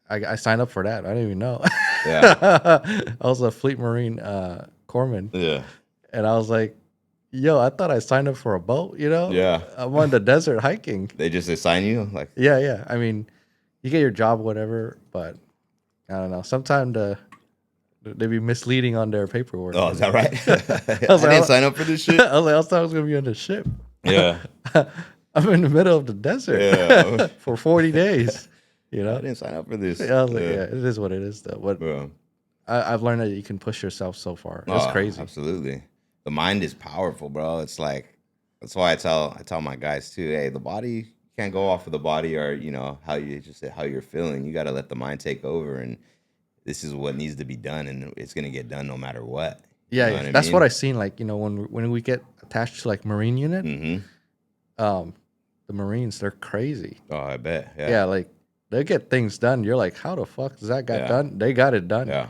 A: I signed up for that. I didn't even know.
B: Yeah.
A: I was a Fleet Marine corpsman,
B: Yeah.
A: and I was like, yo, I thought I signed up for a boat.
B: Yeah.
A: I'm on the desert hiking.
B: They just assign you like.
A: Yeah, yeah. I mean, you get your job, whatever, but I don't know. Sometimes they be misleading on their paperwork.
B: Oh, is that right?
A: I was
B: I
A: like,
B: didn't sign up for this shit.
A: I was like, I thought I was gonna be on the ship.
B: Yeah.
A: I'm in the middle of the desert
B: Yeah.
A: for 40 days.
B: I didn't sign up for this.
A: I was like, yeah, it is what it is, though. But
B: Yeah.
A: I've learned that you can push yourself so far. It's
B: Oh,
A: crazy.
B: absolutely. The mind is powerful, bro. It's like that's why I tell my guys too. Hey, the body can't go off of the body or how you just said how you're feeling. You got to let the mind take over, and this is what needs to be done, and it's gonna get done no matter what.
A: Yeah,
B: You know
A: yeah.
B: what I
A: That's
B: mean?
A: what I seen. Like when we get attached to like Marine unit,
B: Mm-hmm.
A: the Marines they're crazy.
B: Oh, I bet. Yeah.
A: Yeah, like they get things done. You're like, how the fuck does that got
B: Yeah.
A: done? They got it done.
B: Yeah.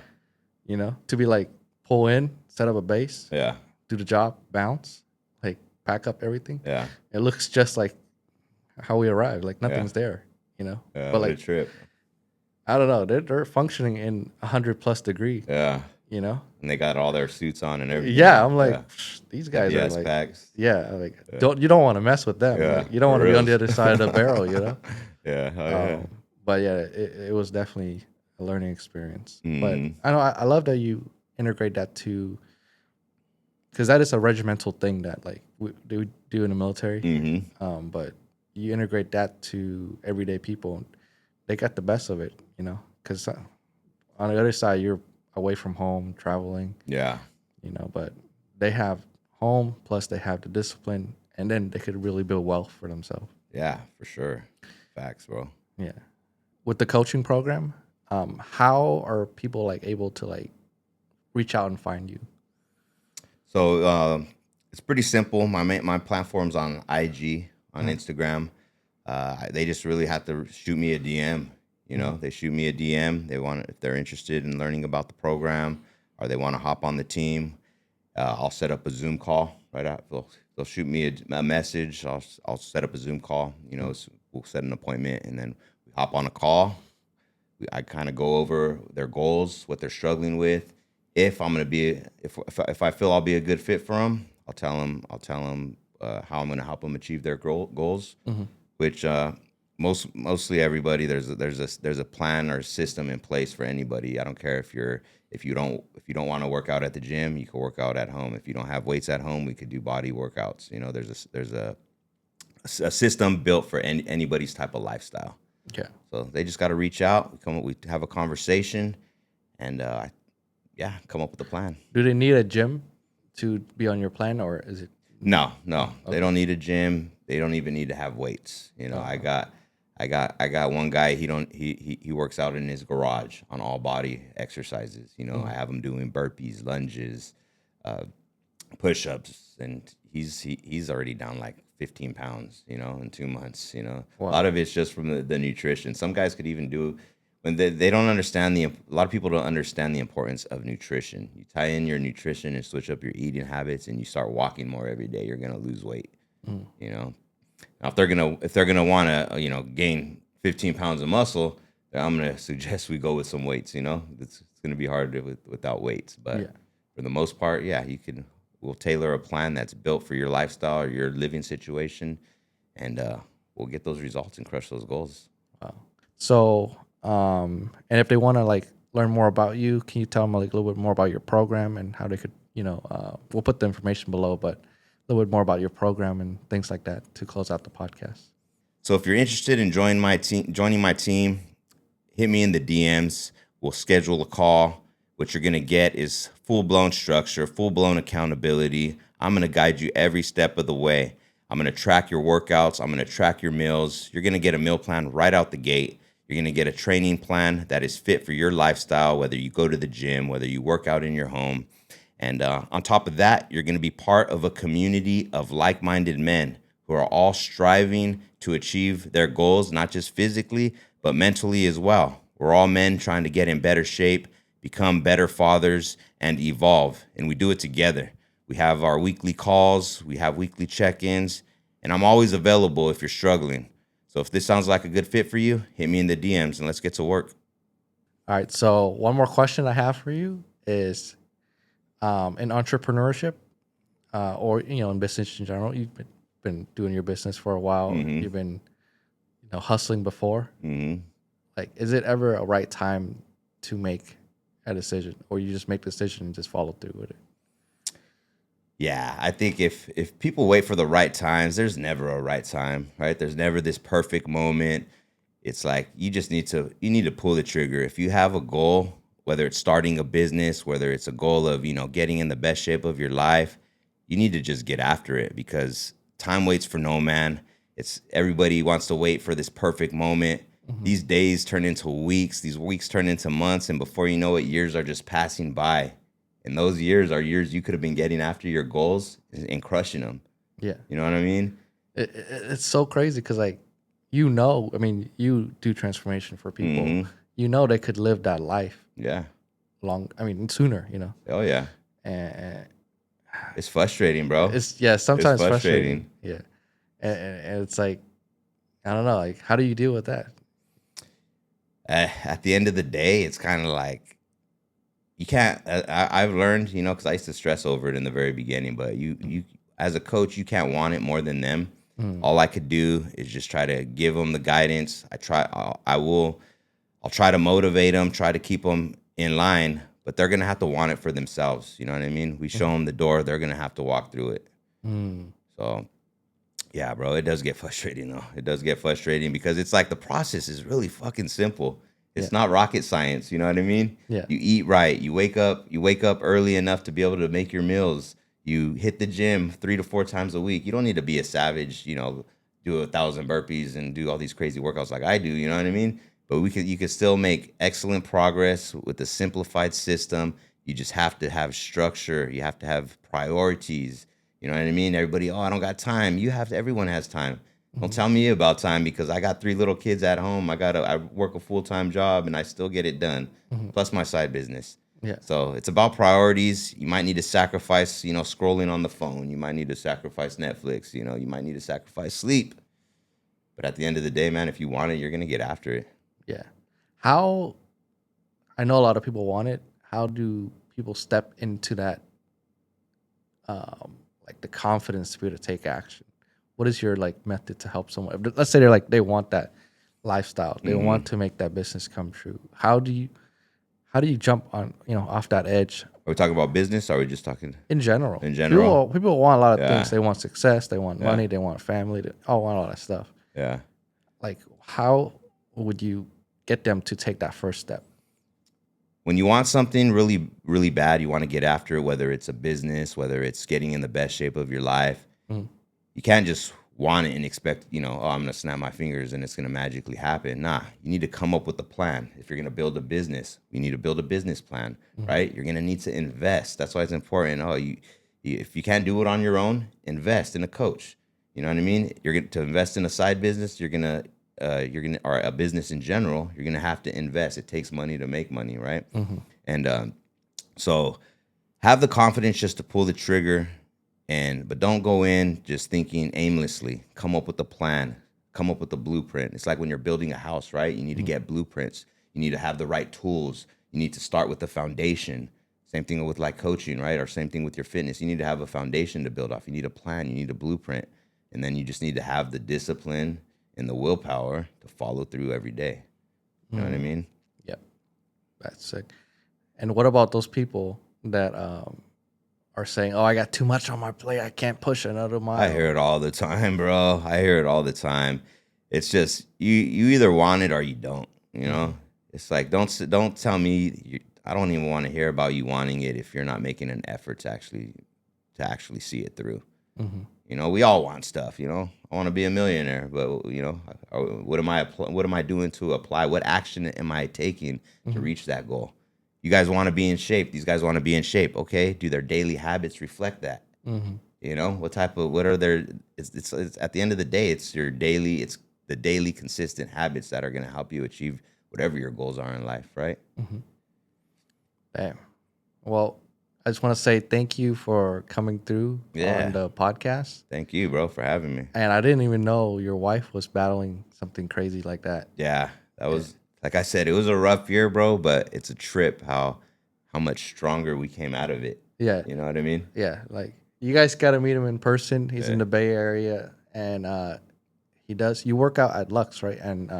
A: To be like pull in, set up a base,
B: Yeah.
A: do the job, bounce, like pack up everything.
B: Yeah.
A: It looks just like how we arrived. Like
B: Yeah.
A: nothing's there.
B: Yeah.
A: But
B: What a
A: like
B: trip.
A: I don't know, they're functioning in 100+ degree.
B: Yeah.
A: You know.
B: And they got all their suits on and everything.
A: Yeah, I'm like
B: Yeah.
A: these guys
B: Heavy
A: are
B: ass
A: like
B: packs.
A: yeah, like
B: Yeah.
A: don't want to mess with them.
B: Yeah,
A: Like, you don't
B: for
A: want to be on
B: real.
A: the other side of the barrel.
B: Yeah. Oh, yeah.
A: But yeah, it was definitely a learning experience. But
B: Mhm.
A: I know I love that you integrate that to because that is a regimental thing that like we do in the military.
B: Mm-hmm.
A: But you integrate that to everyday people. They got the best of it, because on the other side you're away from home, traveling,
B: Yeah.
A: But they have home plus they have the discipline, and then they could really build wealth for themselves.
B: Yeah, for sure. Facts, bro.
A: Yeah. With the coaching program, how are people like able to like reach out and find you?
B: So it's pretty simple. My platform's on IG, on Instagram. They just really have to shoot me a DM. They shoot me a DM. If they're interested in learning about the program, or they want to hop on the team. I'll set up a Zoom call right out. They'll shoot me a message. I'll set up a Zoom call. We'll set an appointment, and then we hop on a call. I kind of go over their goals, what they're struggling with. If I'm gonna be, if I feel I'll be a good fit for them, I'll tell them how I'm gonna help them achieve their goals. Which mostly everybody there's a plan or system in place for anybody. I don't care if you don't want to work out at the gym, you can work out at home. If you don't have weights at home, we could do body workouts. There's a a system built for anybody's type of lifestyle.
A: Yeah.
B: So they just got to reach out. We have a conversation, and yeah, come up with a plan.
A: Do they need a gym to be on your plan, or is it?
B: No,
A: Oh,
B: they
A: okay.
B: don't need a gym. They don't even need to have weights. You know,
A: Uh,
B: I got one guy. He works out in his garage on all body exercises. You know, I
A: mhm.
B: have him doing burpees, lunges, uh, push-ups, and he's already down like 15 pounds, you know, in 2 months. You know, a lot
A: Wow.
B: of it's just from the nutrition. Some guys could even do when they don't understand a lot of people don't understand the importance of nutrition. You tie in your nutrition and switch up your eating habits, and you start walking more every day, you're gonna lose weight.
A: Mm.
B: You know, now if they're gonna want to gain 15 pounds of muscle, then I'm gonna suggest we go with some weights. You know, it's gonna be hard without weights, but
A: Yeah.
B: for the most part, yeah, you can. We'll tailor a plan that's built for your lifestyle or your living situation, and we'll get those results and crush those goals.
A: Wow. So, and if they want to like learn more about you, can you tell them like a little bit more about your program and how they could, we'll put the information below, but a little bit more about your program and things like that to close out the podcast.
B: So if you're interested in joining my team, hit me in the DMs. We'll schedule a call. What you're going to get is full blown structure, full blown accountability. I'm going to guide you every step of the way. I'm going to track your workouts. I'm going to track your meals. You're going to get a meal plan right out the gate. You're going to get a training plan that is fit for your lifestyle, whether you go to the gym, whether you work out in your home. And on top of that, you're going to be part of a community of like minded men who are all striving to achieve their goals, not just physically, but mentally as well. We're all men trying to get in better shape, become better fathers, and evolve. And we do it together. We have our weekly calls, we have weekly check ins, and I'm always available if you're struggling. So if this sounds like a good fit for you, hit me in the DMs and let's get to work.
A: All right. So one more question I have for you is, in entrepreneurship, or in business in general, you've been doing your business for a while.
B: Mm
A: You've been hustling before.
B: hmm. Mm hmm.
A: Like, is it ever a right time to make a decision, or you just make the decision and just follow through with it?
B: Yeah, I think if people wait for the right times, there's never a right time, right? There's never this perfect moment. It's like you need to pull the trigger. If you have a goal, whether it's starting a business, whether it's a goal of, getting in the best shape of your life, you need to just get after it because time waits for no man. It's everybody wants to wait for this perfect moment.
A: Hmm.
B: These days turn into weeks, these weeks turn into months, and before you know it, years are just passing by. And those years are years you could have been getting after your goals and crushing them.
A: Yeah.
B: You know what I mean?
A: It's so crazy because, like, I mean, you do transformation for people.
B: Mm-hmm.
A: They could live that life
B: Yeah.
A: I mean, sooner,
B: Oh yeah.
A: and
B: It's frustrating, bro.
A: it's, yeah,
B: It's
A: sometimes frustrating.
B: frustrating.
A: Yeah. And it's like, I don't know, like, how do you deal with that?
B: At the end of the day, it's kind of like you can't. I've learned, because I used to stress over it in the very beginning. But you, as a coach, you can't want it more than them.
A: Mm,
B: All I could do is just try to give them the guidance. I'll try to motivate them, try to keep them in line. But they're gonna have to want it for themselves. You know what I mean? We show
A: mhm,
B: them the door. They're gonna have to walk through it.
A: mm,
B: So yeah, bro, it does get frustrating though. It does get frustrating because it's like the process is really fucking simple.
A: yeah,
B: It's not rocket science, you know what I mean?
A: yeah,
B: You eat right, you wake up early enough to be able to make your meals. You hit the gym 3 to 4 times a week. You don't need to be a savage, do 1,000 burpees and do all these crazy workouts like I do, you know what I mean? But you could still make excellent progress with a simplified system. You just have to have structure. You have to have priorities. You know what I mean? Everybody, oh, I don't got time. Everyone has time. Don't
A: mhm,
B: tell me about time because I got 3 little kids at home. I work a full-time job and I still get it done,
A: mhm,
B: plus my side business.
A: yeah,
B: So it's about priorities. You might need to sacrifice, scrolling on the phone. You might need to sacrifice Netflix. You might need to sacrifice sleep. But at the end of the day, man, if you want it, you're gonna get after it.
A: yeah. How I know a lot of people want it. How do people step into that, like the confidence to be able to take action? What is your like method to help someone? Let's say they want that lifestyle, they
B: Hmm.
A: want to make that business come true. how do you jump on, off that edge
B: Are we talking about business? Or are we just talking
A: in general?
B: in general?
A: People want a lot of things.
B: Yeah.
A: They want success, they want
B: Yeah.
A: money, they want family, they all want all that stuff.
B: Yeah.
A: Like, how would you get them to take that first step?
B: When you want something really, really bad, you want to get after it, whether it's a business, whether it's getting in the best shape of your life.
A: Mhm.
B: You can't just want it and expect, oh, I'm going to snap my fingers and it's going to magically happen. Nah, you need to come up with a plan. If you're going to build a business, you need to build a business plan, right? You're going to need to invest. That's why it's important. If you can't do it on your own, invest in a coach. You know what I mean? You're going to invest in a side business. Or a business in general, you're gonna have to invest. It takes money to make money, right? And so have the confidence just to pull the trigger, but don't go in just thinking aimlessly. Come up with a plan. Come up with a blueprint. It's like when you're building a house, right? You need to get blueprints. You need to have the right tools. You need to start with the foundation. Same thing with like coaching, right? Or same thing with your fitness. You need to have a foundation to build off. You need a plan. You need a blueprint, and then you just need to have the discipline and the willpower to follow through every day. You know what I mean?
A: Yep, that's sick. And what about those people that are saying, "Oh, I got too much on my plate. I can't push another mile."
B: I hear it all the time, bro. I hear it all the time. It's just you either want it or you don't. You know, it's like don't tell me. I don't even want to hear about you wanting it if you're not making an effort to actually see it through. We all want stuff. I want to be a millionaire, but what am I doing to apply? What action am I taking to reach that goal? You guys want to be in shape. These guys want to be in shape. Okay, do their daily habits reflect that? What are their? It's at the end of the day, it's the daily consistent habits that are going to help you achieve whatever your goals are in life, right?
A: Damn. Well, I just want to say thank you for coming through
B: Yeah.
A: on the podcast.
B: Thank you, bro, for having me.
A: And I didn't even know your wife was battling something crazy like that.
B: Yeah, that was, like I said, it was a rough year, bro, but it's a trip how much stronger we came out of it.
A: Yeah.
B: You know what I mean?
A: Yeah. Like, you guys got to meet him in person. He's in
B: Yeah.
A: the Bay Area, and you work out at Lux, right? And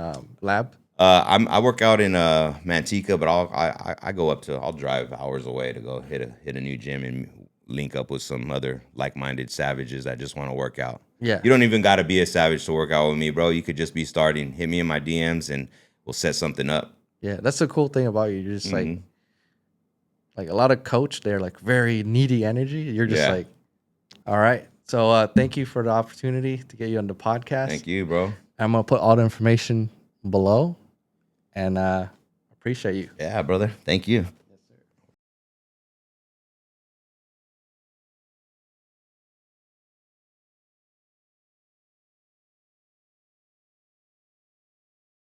A: Lab.
B: I work out in Manteca, but I'll drive hours away to go hit a new gym and link up with some other like-minded savages that just want to work out.
A: Yeah.
B: You don't even got to be a savage to work out with me, bro. You could just be starting. Hit me in my DMs and we'll set something up.
A: Yeah, that's the cool thing about you. You're just like a lot of coach, they're like very needy energy. You're just like, all right. So thank you for the opportunity to get you on the podcast.
B: Thank you, bro.
A: I'm gonna put all the information below, and appreciate you.
B: Yeah, brother. Thank you.